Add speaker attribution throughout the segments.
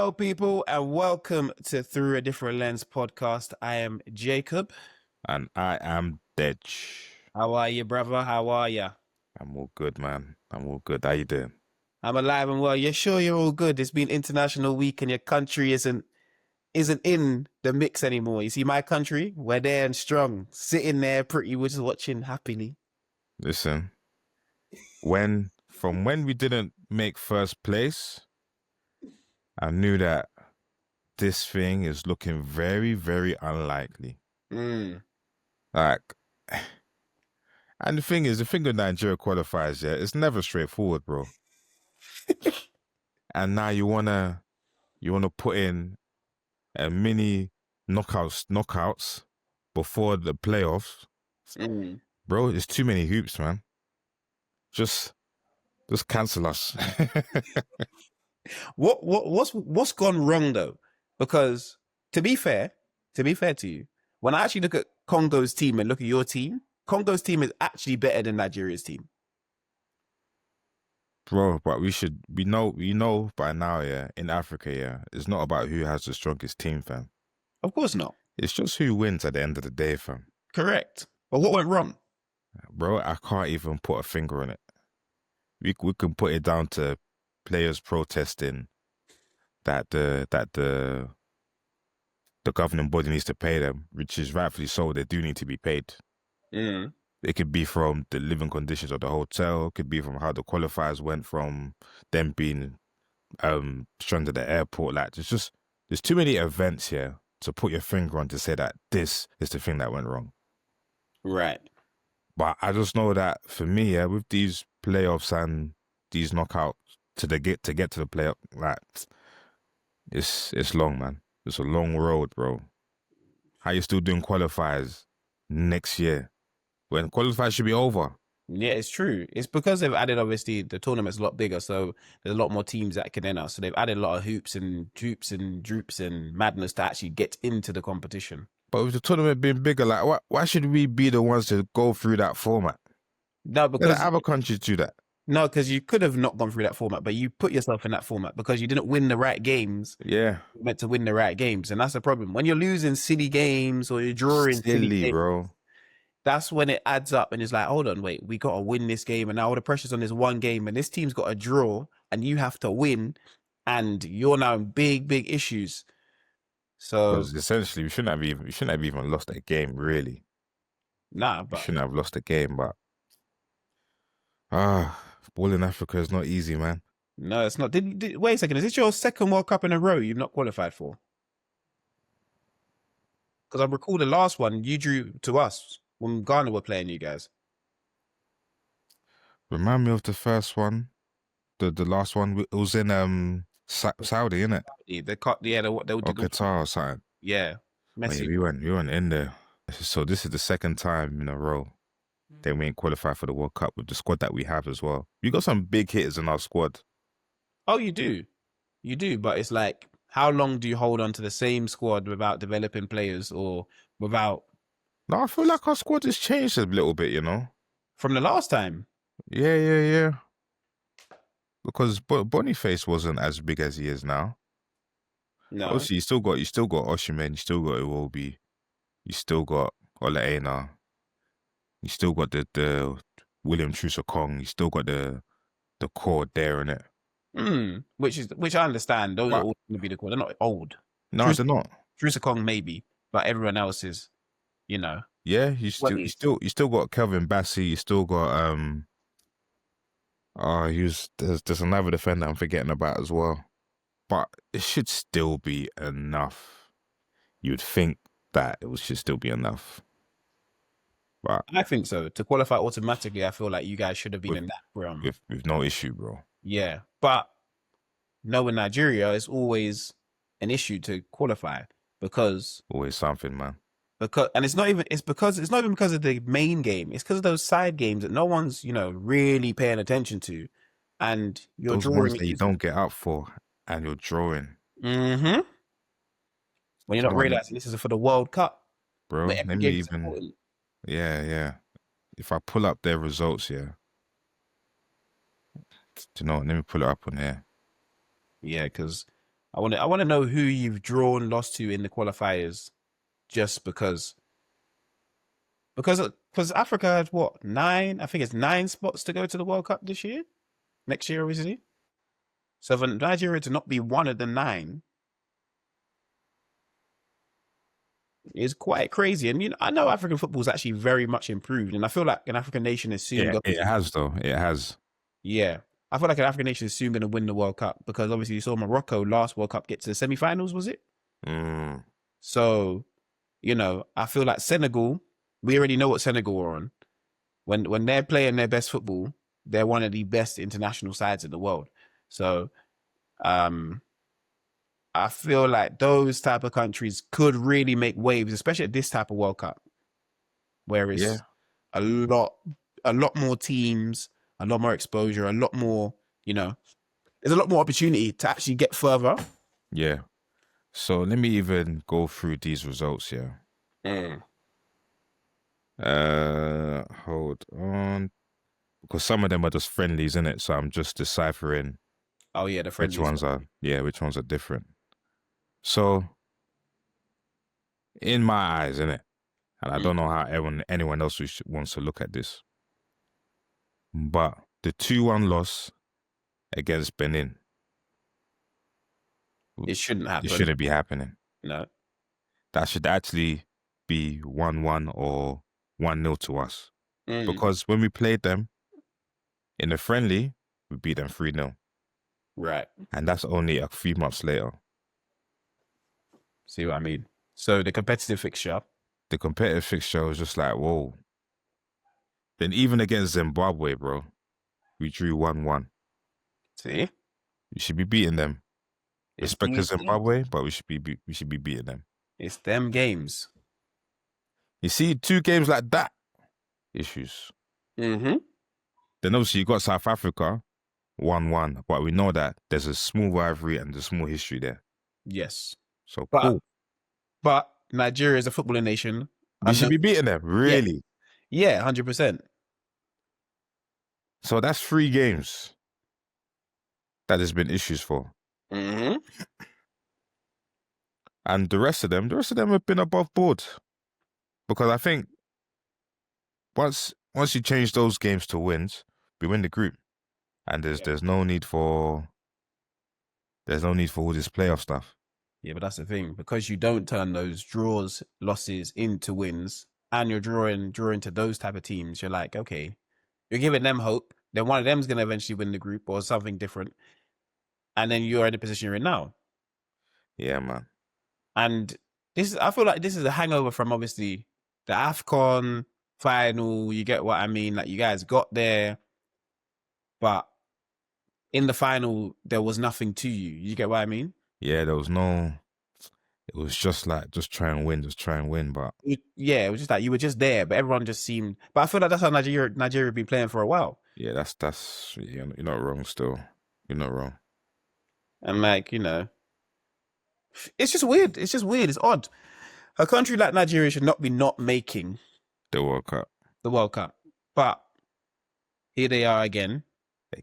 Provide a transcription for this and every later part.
Speaker 1: Hello, people, and welcome to Through a Different Lens podcast. I am Jacob.
Speaker 2: And I am Dej.
Speaker 1: How are you, brother? How are you?
Speaker 2: I'm all good, man. I'm all good. How you doing?
Speaker 1: I'm alive and well. You're sure you're all good? It's been International Week, and your country isn't in the mix anymore. You see, my country, we're there and strong, sitting there, pretty, we're just watching happily.
Speaker 2: Listen, from when we didn't make first place, I knew that this thing is looking very, very unlikely. Like, and the thing with Nigeria qualifiers, yeah, it's never straightforward, bro. And now you wanna put in a mini knockouts before the playoffs. Bro, there's too many hoops, man. Just cancel us.
Speaker 1: What's gone wrong though? Because to be fair to you, when I actually look at Congo's team and look at your team, Congo's team is actually better than Nigeria's team.
Speaker 2: Bro, but we know by now, yeah, in Africa, yeah, it's not about who has the strongest team, fam.
Speaker 1: Of course not.
Speaker 2: It's just who wins at the end of the day, fam.
Speaker 1: Correct. But what went wrong?
Speaker 2: Bro, I can't even put a finger on it. We can put it down to players protesting that the governing body needs to pay them, which is rightfully so. They do need to be paid. It could be from the living conditions of the hotel. It could be from how the qualifiers went, from them being stranded at the airport. Like, there's too many events here to put your finger on to say that this is the thing that went wrong.
Speaker 1: Right.
Speaker 2: But I just know that for me, yeah, with these playoffs and these knockouts to get to the playoff, like, it's long, man. It's a long road, bro. How you still doing qualifiers next year when qualifiers should be over?
Speaker 1: Yeah, it's true. It's because they've added, obviously, the tournament's a lot bigger, so there's a lot more teams that can enter. So they've added a lot of hoops and droops and madness to actually get into the competition.
Speaker 2: But with the tournament being bigger, like, why should we be the ones to go through that format?
Speaker 1: No, because
Speaker 2: other countries do that.
Speaker 1: No, because you could have not gone through that format, but you put yourself in that format because you didn't win the right games.
Speaker 2: Yeah,
Speaker 1: You're meant to win the right games, and that's the problem. When you're losing silly games or you're drawing silly games,
Speaker 2: bro.
Speaker 1: That's when it adds up, and it's like, hold on, wait, we got to win this game, and now all the pressure's on this one game, and this team's got a draw, and you have to win, and you're now in big issues. So
Speaker 2: essentially, we shouldn't have even lost that game, really.
Speaker 1: But
Speaker 2: we shouldn't have lost the game, but ball in Africa is not easy, man.
Speaker 1: No, it's not. Wait a second, is this your second World Cup in a row you've not qualified for? Because I recall the last one you drew to us when Ghana were playing you guys.
Speaker 2: Remind me of the first one, the last one. It was in Saudi, innit?
Speaker 1: They cut, yeah. They
Speaker 2: Qatar or something.
Speaker 1: Yeah,
Speaker 2: Messi. We went in there. So this is the second time in a row that we ain't qualified for the World Cup with the squad that we have as well. We got some big hitters in our squad.
Speaker 1: Oh, you do, but it's like, how long do you hold on to the same squad without developing players or without?
Speaker 2: No, I feel like our squad has changed a little bit, you know,
Speaker 1: from the last time.
Speaker 2: Yeah. Because Boniface wasn't as big as he is now.
Speaker 1: No,
Speaker 2: obviously you still got Osimhen, you still got Iwobi, you still got Olaena, you still got the William Troost-Ekong, you still got the core there, innit?
Speaker 1: Which I understand. Those are all going to be the core. They're not old.
Speaker 2: No, they're not. Troost-Ekong
Speaker 1: maybe, but everyone else is, you know.
Speaker 2: Yeah, you still got Kelvin Bassey. You still got there's another defender I'm forgetting about as well, but it should still be enough. You'd think that should still be enough. But
Speaker 1: I think so. To qualify automatically, I feel like you guys should have been in that round
Speaker 2: with no issue, bro.
Speaker 1: Yeah, but knowing Nigeria is always an issue to qualify because
Speaker 2: always something, man.
Speaker 1: It's not even because of the main game. It's because of those side games that no one's really paying attention to, and you're
Speaker 2: those
Speaker 1: drawing
Speaker 2: that you don't get up for, and you're drawing.
Speaker 1: When you're not realizing this is for the World Cup,
Speaker 2: bro. Let me even. Yeah. If I pull up their results, yeah. Do you know? Let me pull it up on here.
Speaker 1: Yeah, because I want to know who you've drawn, lost to in the qualifiers, just because Africa had what 9? I think it's 9 spots to go to the World Cup this year. Next year, obviously. So for Nigeria to not be one of the 9 is quite crazy. And I know African football is actually very much improved, and I feel like an African nation is soon
Speaker 2: Yeah,
Speaker 1: going.
Speaker 2: it has though. It has.
Speaker 1: Yeah, I feel like an African nation is soon going to win the World Cup because obviously you saw Morocco last World Cup get to the semi-finals, was it?
Speaker 2: Mm.
Speaker 1: So, I feel like Senegal. We already know what Senegal are on. When they're playing their best football, they're one of the best international sides in the world. So, um, I feel like those type of countries could really make waves, especially at this type of World Cup, where
Speaker 2: Yeah,
Speaker 1: it's a lot, a lot more teams, a lot more exposure, a lot more, there's a lot more opportunity to actually get further.
Speaker 2: yeah. So let me even go through these results here. Hold on, because some of them are just friendlies, innit? So I'm just deciphering
Speaker 1: Oh yeah, the
Speaker 2: which
Speaker 1: friendlies.
Speaker 2: ones are, yeah, which ones are different. So in my eyes, innit? And I don't know how anyone else wants to look at this, but the 2-1 loss against Benin,
Speaker 1: It shouldn't
Speaker 2: it
Speaker 1: happen.
Speaker 2: shouldn't be happening.
Speaker 1: No.
Speaker 2: That should actually be 1-1 or 1-0 to us. Because when we played them in the friendly, we beat them 3-0.
Speaker 1: Right.
Speaker 2: And that's only a few months later.
Speaker 1: See what I mean? So the competitive fixture.
Speaker 2: The competitive fixture was just like, whoa. Then even against Zimbabwe, bro, we drew 1-1.
Speaker 1: See?
Speaker 2: We should be beating them.
Speaker 1: It's
Speaker 2: Respect to
Speaker 1: these games.
Speaker 2: Zimbabwe, but we should be beating them.
Speaker 1: It's them games.
Speaker 2: You see, 2 games like that, issues.
Speaker 1: Mm-hmm.
Speaker 2: Then obviously you got South Africa, 1-1, but we know that there's a small rivalry and a small history there.
Speaker 1: Yes.
Speaker 2: So
Speaker 1: But
Speaker 2: cool.
Speaker 1: but Nigeria is a footballing nation.
Speaker 2: We should be beating them, really.
Speaker 1: Yeah, 100%.
Speaker 2: So that's 3 games that there's been issues for.
Speaker 1: Mm-hmm.
Speaker 2: And the rest of them have been above board. Because I think once you change those games to wins, we win the group. And there's no need for all this playoff stuff.
Speaker 1: Yeah, but that's the thing. Because you don't turn those draws, losses into wins, and you're drawing to those type of teams, you're like, okay, you're giving them hope. Then one of them's gonna eventually win the group or something different. And then you're in the position you're in now.
Speaker 2: Yeah, man.
Speaker 1: And I feel like this is a hangover from obviously the AFCON final. You get what I mean? Like you guys got there, but in the final there was nothing to you. You get what I mean?
Speaker 2: Yeah, there was no. It was just like just try and win. But
Speaker 1: Yeah, it was just like you were just there, but everyone just seemed. But I feel like that's how Nigeria been playing for a while.
Speaker 2: yeah, that's you're not wrong. Still, you're not wrong.
Speaker 1: And like it's just weird. It's just weird. It's odd. A country like Nigeria should not be not making
Speaker 2: The World Cup
Speaker 1: the World Cup, but here they are again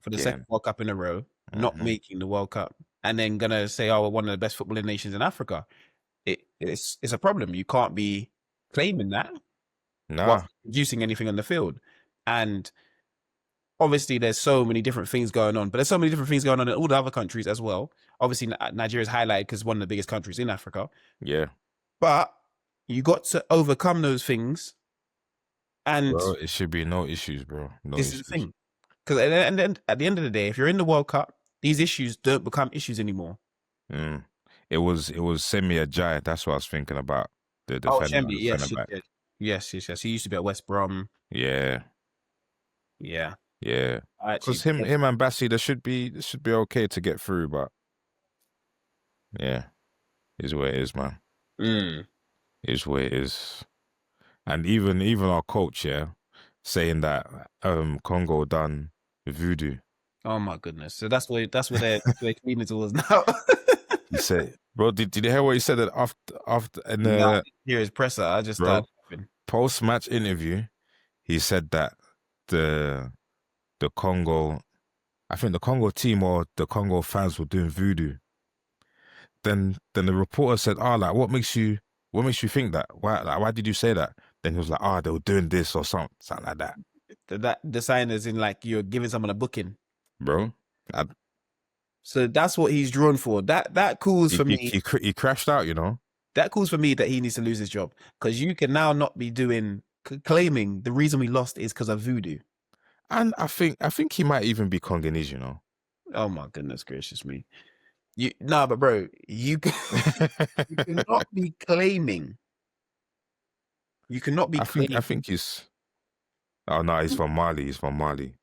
Speaker 1: for the second
Speaker 2: again.
Speaker 1: World Cup in a row, not making the World Cup, and then gonna say, "Oh, we're one of the best footballing nations in Africa." It's a problem. You can't be claiming that
Speaker 2: Nah,
Speaker 1: while producing anything on the field, and obviously there's so many different things going on, but there's so many different things going on in all the other countries as well. Obviously, Nigeria's highlighted because one of the biggest countries in Africa,
Speaker 2: yeah.
Speaker 1: but you got to overcome those things, and
Speaker 2: Bro, it should be no issues, bro. No
Speaker 1: this is
Speaker 2: issues.
Speaker 1: the thing. Because at the end of the day, if you're in the World Cup, these issues don't become issues anymore.
Speaker 2: It was Semi Ajayi. That's what I was thinking about. The defender,
Speaker 1: Shemby,
Speaker 2: the
Speaker 1: yes,
Speaker 2: centre back.
Speaker 1: yes. He used to be at West Brom.
Speaker 2: Yeah,
Speaker 1: Yeah,
Speaker 2: yeah.
Speaker 1: I actually.
Speaker 2: Because him and Bassi, this should be okay to get through. But yeah, is where it is, man. Is where it is. And even our coach, yeah, saying that Congo done Voodoo.
Speaker 1: Oh my goodness! So that's where they're cleaning towards now.
Speaker 2: He said, bro, did you hear what he said that after in
Speaker 1: No, I
Speaker 2: the
Speaker 1: didn't hear his presser. I just started laughing.
Speaker 2: post match interview? He said that the Congo, I think the Congo team or the Congo fans were doing voodoo. then the reporter said, "Oh, like what makes you think that? Why did you say that?" Then he was like, "Oh, they were doing this or something like that,
Speaker 1: That the sign is in like you're giving someone a booking.
Speaker 2: bro." I,
Speaker 1: So that's what he's drawn for. That calls for me.
Speaker 2: he crashed out, you know.
Speaker 1: That calls for me that he needs to lose his job because you can now not be doing claiming the reason we lost is because of voodoo.
Speaker 2: And I think he might even be Congolese, you know.
Speaker 1: Oh my goodness gracious me! But bro, you you cannot be claiming. You cannot be claiming.
Speaker 2: I think he's. Oh no, he's from Mali. He's from Mali.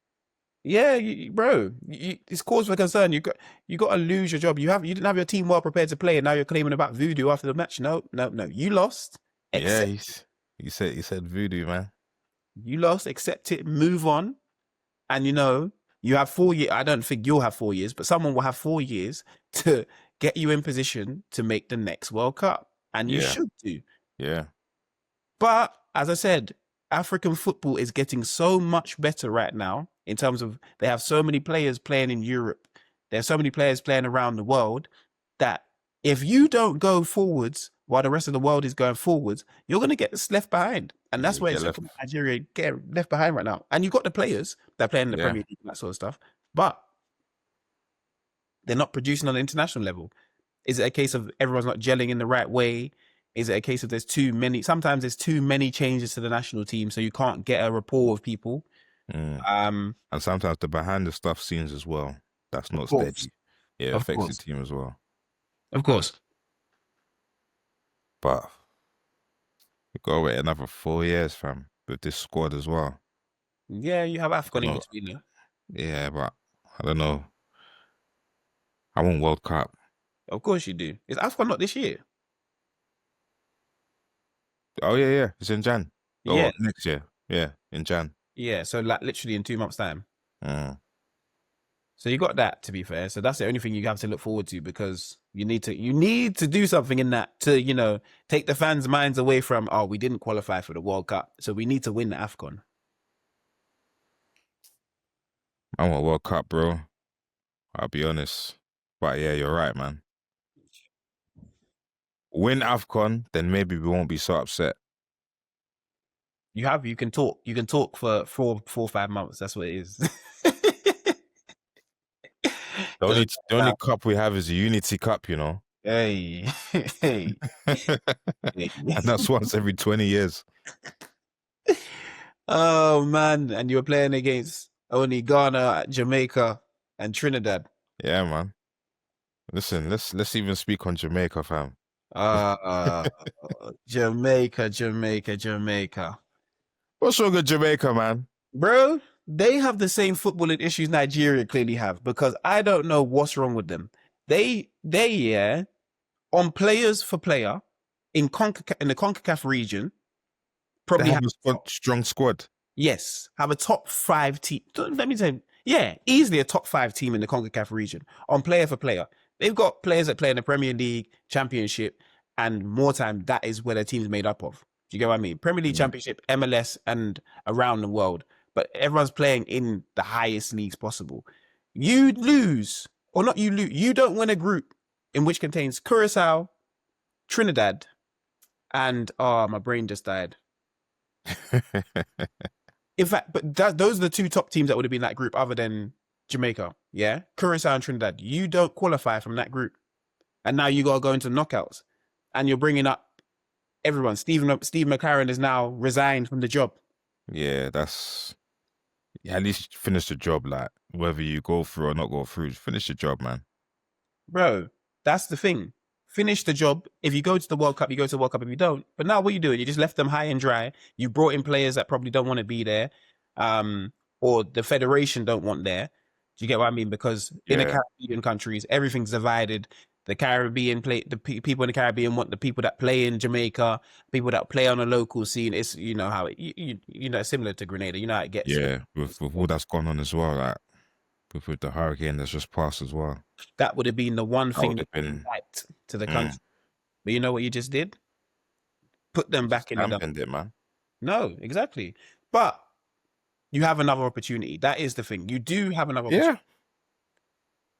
Speaker 1: Yeah, bro, it's cause for concern. You got to lose your job. You didn't have your team well prepared to play, and now you're claiming about voodoo after the match. No, no, no. You lost.
Speaker 2: Yeah,
Speaker 1: Accept.
Speaker 2: he said voodoo, man.
Speaker 1: You lost. Accept it. Move on. And you have 4 years. I don't think you'll have 4 years, but someone will have 4 years to get you in position to make the next World Cup, and you
Speaker 2: Yeah,
Speaker 1: should do.
Speaker 2: yeah,
Speaker 1: But as I said, African football is getting so much better right now in terms of they have so many players playing in Europe. There are so many players playing around the world that if you don't go forwards while the rest of the world is going forwards, you're going to get left behind. And
Speaker 2: yeah.
Speaker 1: that's where
Speaker 2: Get
Speaker 1: it's
Speaker 2: left.
Speaker 1: looking at Nigeria getting left behind right now. And you've got the players that are playing in the
Speaker 2: Yeah,
Speaker 1: Premier League and that sort of stuff, but they're not producing on an international level. Is it a case of everyone's not gelling in the right way? Is it a case of there's too many? Sometimes there's too many changes to the national team, so you can't get a rapport with people.
Speaker 2: mm.
Speaker 1: Um,
Speaker 2: And sometimes the behind the stuff scenes as well. That's
Speaker 1: of
Speaker 2: not
Speaker 1: course,
Speaker 2: steady. Yeah, it
Speaker 1: of
Speaker 2: affects the
Speaker 1: course,
Speaker 2: team as well.
Speaker 1: of course.
Speaker 2: But we gotta wait another 4 years, fam, with this squad as well.
Speaker 1: Yeah, you have AFCON in
Speaker 2: No,
Speaker 1: between there.
Speaker 2: yeah, but I don't know. I want World Cup.
Speaker 1: Of course you do. Is AFCON not this year?
Speaker 2: Oh yeah. It's in Jan.
Speaker 1: Yeah,
Speaker 2: Oh, next year. Yeah, in Jan.
Speaker 1: yeah. So like literally in 2 months' time.
Speaker 2: Mm.
Speaker 1: So you got that, to be fair. So that's the only thing you have to look forward to because you need to do something in that to take the fans' minds away from we didn't qualify for the World Cup, so we need to win the AFCON.
Speaker 2: I want World Cup, bro. I'll be honest. But yeah, you're right, man. Win AFCON, then maybe we won't be so upset.
Speaker 1: You can talk for 4 or 5 months. That's what it is.
Speaker 2: The only cup we have is a Unity Cup, you know.
Speaker 1: Hey, hey, hey.
Speaker 2: And that's once every 20 years.
Speaker 1: Oh man, and you were playing against only Ghana, Jamaica, and Trinidad.
Speaker 2: Yeah, man. Listen, let's even speak on Jamaica, fam.
Speaker 1: Uh, Jamaica, Jamaica, Jamaica.
Speaker 2: What's wrong with Jamaica, man?
Speaker 1: Bro, they have the same footballing issues Nigeria clearly have because I don't know what's wrong with them. They on players for player in in the CONCACAF region
Speaker 2: They
Speaker 1: probably
Speaker 2: have
Speaker 1: have
Speaker 2: a strong squad.
Speaker 1: yes, have a top 5 team. Let me say, yeah, easily a top 5 team in the CONCACAF region on player for player. They've got players that play in the Premier League, Championship, and more time that is where their team's made up of. Do you get what I mean? Premier League,
Speaker 2: Mm.
Speaker 1: Championship, MLS, and around the world. But everyone's playing in the highest leagues possible. You lose, or not you lose, you don't win a group in which contains Curaçao, Trinidad, and my brain just died. In fact, but those are the 2 top teams that would have been that group other than Jamaica. Yeah. Curaçao and Trinidad. You don't qualify from that group. And now you got to go into knockouts. And you're bringing up everyone. Steve Mclaren is now resigned from the job.
Speaker 2: Yeah, that's at least finish the job, like whether you go through or not go through, finish the job, man.
Speaker 1: Bro, that's the thing. Finish the job. If you go to the World Cup, you go to the World Cup. If you don't, but now what are you doing? You just left them high and dry. You brought in players that probably don't want to be there, or the federation don't want there. Do you get what I mean? Because in the
Speaker 2: Yeah,
Speaker 1: Caribbean countries, everything's divided. The Caribbean people in the Caribbean want the people that play in Jamaica, people that play on a local scene. It's how it, similar to Grenada. You know how it gets.
Speaker 2: yeah. With all that's gone on as well, like with the hurricane that's just passed as well.
Speaker 1: That would have been the one
Speaker 2: That
Speaker 1: thing
Speaker 2: would
Speaker 1: that
Speaker 2: have been
Speaker 1: liked to the country. But you know what you just did? Put them back in the dump.
Speaker 2: dampened it, man.
Speaker 1: No, exactly. But you have another opportunity. That is the thing. You do have another opportunity.
Speaker 2: Yeah,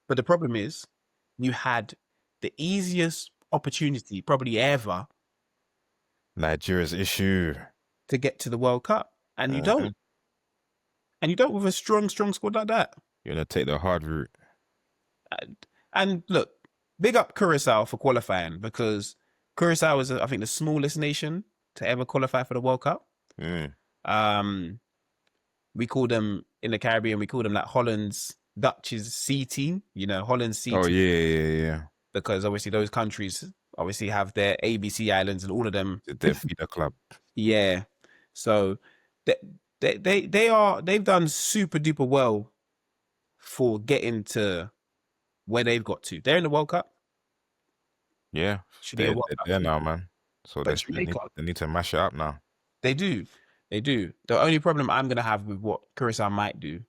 Speaker 1: But the problem is you had the easiest opportunity probably ever
Speaker 2: Nigeria's issue.
Speaker 1: to get to the World Cup, and you
Speaker 2: Mhm.
Speaker 1: don't. And you don't with a strong squad like that.
Speaker 2: You're gonna take the hard route.
Speaker 1: And look, big up Curaçao for qualifying, because Curaçao is, I think, the smallest nation to ever qualify for the World Cup.
Speaker 2: Mm.
Speaker 1: We call them in the Caribbean, we call them like Holland's, Dutch's C team, Holland's C
Speaker 2: Oh
Speaker 1: team,
Speaker 2: yeah.
Speaker 1: because obviously those countries obviously have their ABC islands and all of them.
Speaker 2: Their feeder club.
Speaker 1: Yeah. So they've done super duper well for getting to where they've got to. They're in the World Cup.
Speaker 2: Yeah,
Speaker 1: Should be a
Speaker 2: they're
Speaker 1: World Cup.
Speaker 2: there now, man. So
Speaker 1: But
Speaker 2: they need to mash it up now.
Speaker 1: They do. The only problem I'm gonna have with what Curaçao might do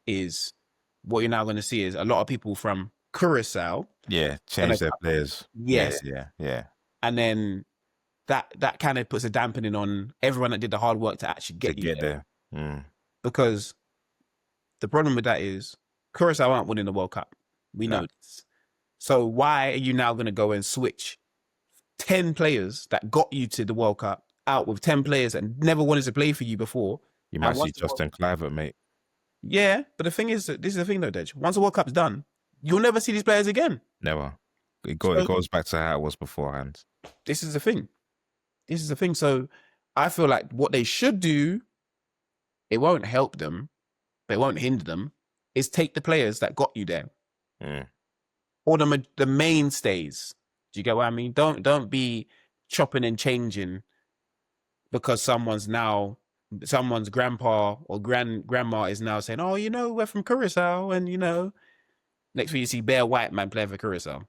Speaker 1: is what you're now gonna see is a lot of people from Curaçao.
Speaker 2: Yeah, change their players.
Speaker 1: Yes.
Speaker 2: Yeah.
Speaker 1: And then that kind of puts a dampening on everyone that did the hard work to actually get
Speaker 2: there. Mm.
Speaker 1: Because the problem with that is Curaçao aren't winning the World Cup. We know this. So why are you now going to go and switch 10 players that got you to the World Cup out with 10 players that never wanted to play for you before?
Speaker 2: You might see Justin Clivert, mate.
Speaker 1: Yeah, but the thing is, this is the thing though, Dej. Once the World Cup's done, you'll never see these players again.
Speaker 2: Never. It goes back to how it was beforehand.
Speaker 1: This is the thing. So I feel like what they should do, it won't help them, but it won't hinder them, is take the players that got you there.
Speaker 2: Mm.
Speaker 1: Or the mainstays. Do you get what I mean? Don't be chopping and changing because someone's grandpa or grandma is now saying, "Oh, we're from Curaçao," and next week you see bare white man playing for Curaçao.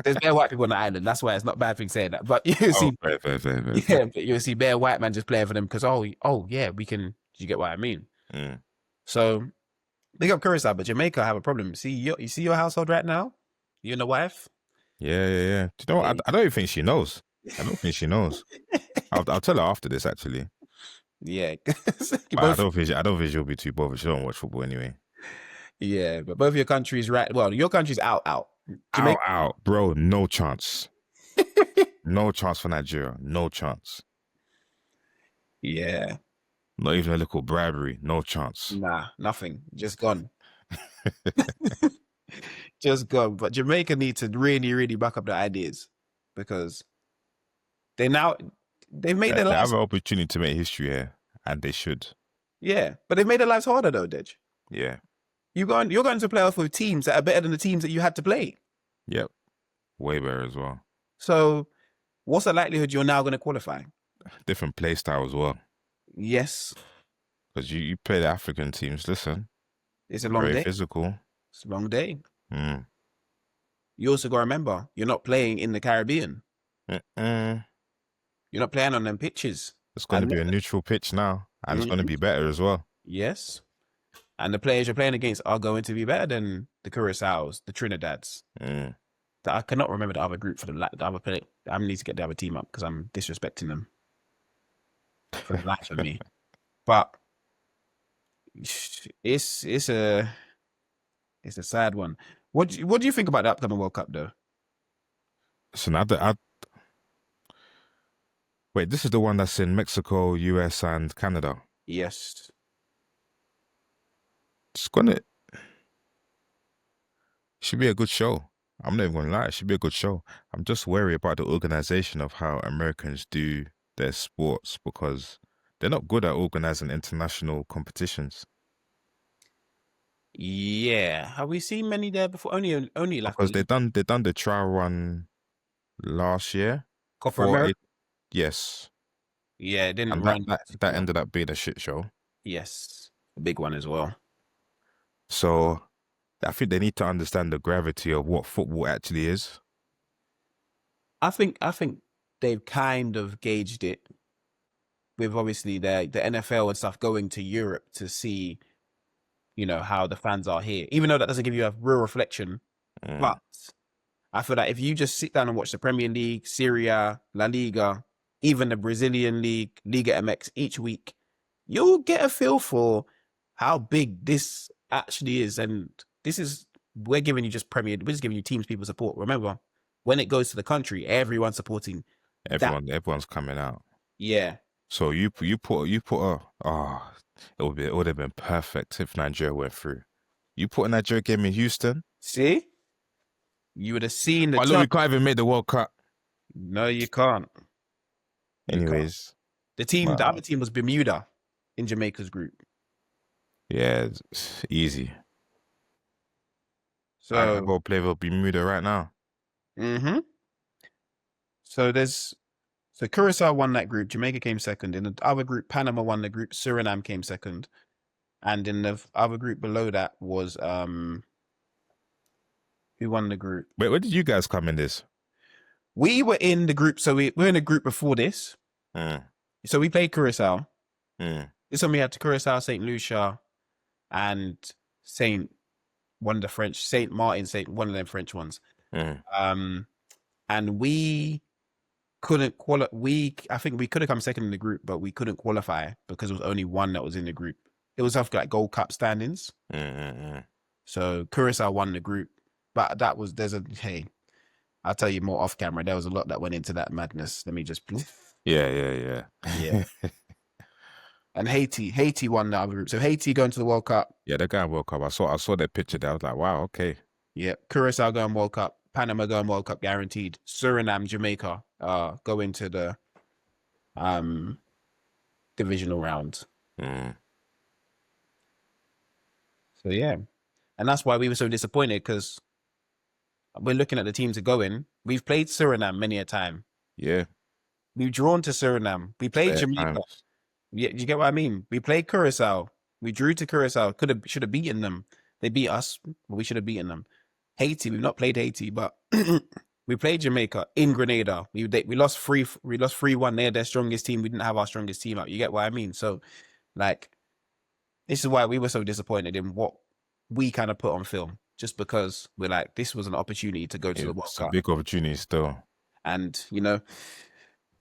Speaker 1: There's bare white people on the island. That's why it's not a bad thing saying that. But you see,
Speaker 2: fair.
Speaker 1: yeah, but you'll see bare white man just playing for them because oh yeah, we can. Do you get what I mean?
Speaker 2: Mm.
Speaker 1: So big up Curaçao, but Jamaica have a problem. You see your household right now? You and the wife?
Speaker 2: Yeah. Do you know what? I don't even think she knows. I don't think she knows. I'll tell her after this, actually.
Speaker 1: Yeah.
Speaker 2: But I don't think she'll be too bothered. She don't watch football anyway.
Speaker 1: Yeah, but both your countries, right? Well, your country's out. Jamaica.
Speaker 2: Out, bro. No chance. No chance for Nigeria. No chance.
Speaker 1: Yeah.
Speaker 2: Not even a little bribery. No chance.
Speaker 1: Nah, nothing. Just gone. Just gone. But Jamaica need to really, really back up their ideas because they've made their lives.
Speaker 2: They have an opportunity to make history here, and they should.
Speaker 1: Yeah, but they've made their lives harder though, Dej.
Speaker 2: Yeah.
Speaker 1: You're going to play off with teams that are better than the teams that you had to play.
Speaker 2: Yep. Way better as well.
Speaker 1: So what's the likelihood you're now going to qualify?
Speaker 2: Different play style as well.
Speaker 1: Yes.
Speaker 2: Because you play the African teams, listen.
Speaker 1: It's a long day.
Speaker 2: Very physical.
Speaker 1: It's a long day.
Speaker 2: Mm.
Speaker 1: You also got to remember, you're not playing in the Caribbean.
Speaker 2: Mm-mm.
Speaker 1: You're not playing on them pitches.
Speaker 2: It's going to be a neutral pitch now. And it's going to be better as well.
Speaker 1: Yes. And the players you're playing against are going to be better than the Curaçaos, the Trinidads.
Speaker 2: Mm.
Speaker 1: I cannot remember the other group for the other player. I need to get the other team up because I'm disrespecting them for the life of me. But it's a sad one. What do you think about the upcoming World Cup though?
Speaker 2: So now wait, this is the one that's in Mexico, US, and Canada.
Speaker 1: Yes.
Speaker 2: Should be a good show. I'm not even gonna lie, it should be a good show. I'm just wary about the organization of how Americans do their sports because they're not good at organizing international competitions.
Speaker 1: Yeah. Have we seen many there before? Only like
Speaker 2: because they done the trial run last year.
Speaker 1: Copa America?
Speaker 2: Yes.
Speaker 1: Yeah, it didn't
Speaker 2: and
Speaker 1: run.
Speaker 2: That ended up being a shit show.
Speaker 1: Yes. A big one as well.
Speaker 2: So I think they need to understand the gravity of what football actually is.
Speaker 1: I think they've kind of gauged it with obviously the NFL and stuff going to Europe to see, how the fans are here. Even though that doesn't give you a real reflection. But I feel like if you just sit down and watch the Premier League, Serie A, La Liga, even the Brazilian League, Liga MX each week, you'll get a feel for how big this actually is. And this is we're giving you just Premier. We're just giving you teams people support. Remember, when it goes to the country, everyone's supporting that.
Speaker 2: Everyone's coming out.
Speaker 1: Yeah.
Speaker 2: So you put it would have been perfect if Nigeria went through. You put a Nigeria game in Houston.
Speaker 1: See, you would have seen the.
Speaker 2: But look, we can't even make the World Cup.
Speaker 1: No, you can't.
Speaker 2: Anyways,
Speaker 1: the other team was Bermuda in Jamaica's group.
Speaker 2: Yeah, it's easy.
Speaker 1: So
Speaker 2: I can go play with Bermuda right now.
Speaker 1: So Curaçao won that group. Jamaica came second. In the other group, Panama won the group. Suriname came second. And in the other group below that was who won the group?
Speaker 2: Wait, where did you guys come in this?
Speaker 1: We were in the group. So we were in a group before this. So we played Curaçao. This one we had to Curaçao, St. Lucia, and Saint Martin, one of them French ones. And we couldn't qualify. I think we could have come second in the group, but we couldn't qualify because there was only one that was in the group. It was after like Gold Cup standings. So Curaçao won the group, but I'll tell you more off camera. There was a lot that went into that madness. Let me just.
Speaker 2: Yeah.
Speaker 1: And Haiti won the other group. So Haiti going to the World Cup.
Speaker 2: Yeah, they're going World Cup. I saw their picture there. I was like, wow, okay.
Speaker 1: Yeah, Curaçao going World Cup. Panama going World Cup guaranteed. Suriname, Jamaica go into the divisional round. So yeah, and that's why we were so disappointed, because we're looking at the teams that go in. We've played Suriname many a time.
Speaker 2: Yeah,
Speaker 1: we've drawn to Suriname. We played Jamaica. Yeah, you get what I mean? We played Curaçao. We drew to Curaçao. Should have beaten them. They beat us, but we should have beaten them. Haiti, we've not played Haiti, but we played Jamaica in Grenada. We lost 3-1. They're their strongest team. We didn't have our strongest team out. You get what I mean? So, like, this is why we were so disappointed in what we kind of put on film, just because we're like, this was an opportunity to go to the World Cup.
Speaker 2: It's a big opportunity still.
Speaker 1: And,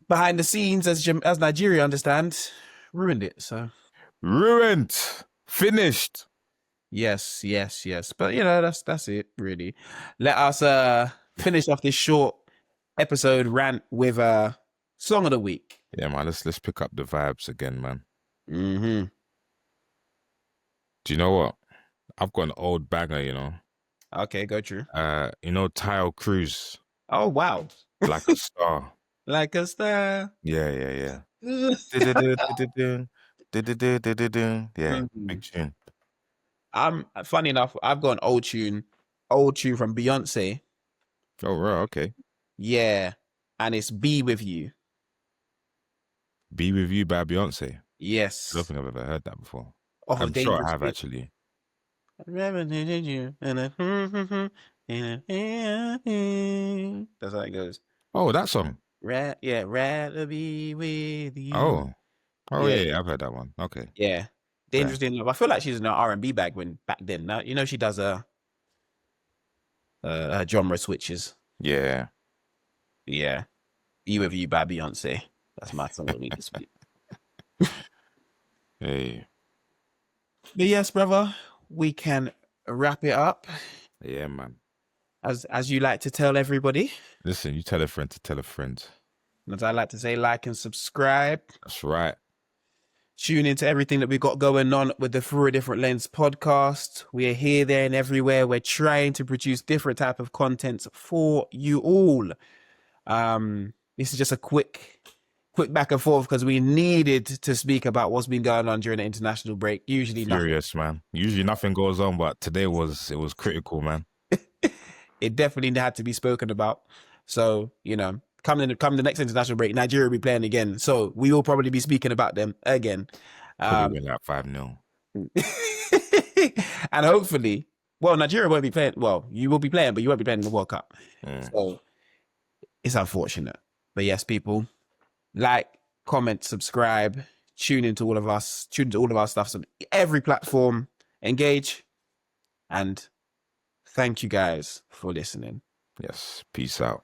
Speaker 1: behind the scenes, as Nigeria understand, ruined it. So
Speaker 2: ruined, finished.
Speaker 1: Yes. But that's it, really. Let us finish off this short episode rant with a song of the week.
Speaker 2: Yeah, man. Let's pick up the vibes again, man. Do you know what? I've got an old banger,
Speaker 1: Okay, go true.
Speaker 2: Tile Cruz.
Speaker 1: Oh wow.
Speaker 2: Like a Star.
Speaker 1: Like a Star.
Speaker 2: Yeah. Yeah, big tune.
Speaker 1: Funny enough, I've got an old tune from Beyonce.
Speaker 2: Oh right, okay.
Speaker 1: Yeah. And it's Be With You.
Speaker 2: Be With You by Beyonce.
Speaker 1: Yes.
Speaker 2: I don't think I've ever heard that before.
Speaker 1: Oh,
Speaker 2: I'm sure I have actually.
Speaker 1: That's how it goes.
Speaker 2: Oh, that song.
Speaker 1: Rather be with you.
Speaker 2: Oh, yeah, I've heard that one. Okay.
Speaker 1: Yeah. Dangerous in Love. I feel like she's in an R&B back then. Now, she does her genre switches.
Speaker 2: Yeah.
Speaker 1: Yeah. Be With You by Beyonce. That's my song of the week this week.
Speaker 2: Hey.
Speaker 1: But yes, brother, we can wrap it up.
Speaker 2: Yeah, man.
Speaker 1: As you like to tell everybody.
Speaker 2: Listen, you tell a friend to tell a friend.
Speaker 1: And as I like to say, like and subscribe.
Speaker 2: That's right.
Speaker 1: Tune into everything that we've got going on with the Through a Different Lens podcast. We are here, there, and everywhere. We're trying to produce different type of contents for you all. This is just a quick back and forth because we needed to speak about what's been going on during the international break. Usually
Speaker 2: Furious, man. Usually nothing goes on, but today it was critical, man.
Speaker 1: It definitely had to be spoken about. So, come the next international break, Nigeria will be playing again. So we will probably be speaking about them again.
Speaker 2: Probably win like 5-0.
Speaker 1: And hopefully, Nigeria won't be playing. Well, you will be playing, but you won't be playing in the World Cup. So it's unfortunate. But yes, people, like, comment, subscribe, tune into all of our stuff on every platform, engage, and thank you guys for listening.
Speaker 2: Yes. Peace out.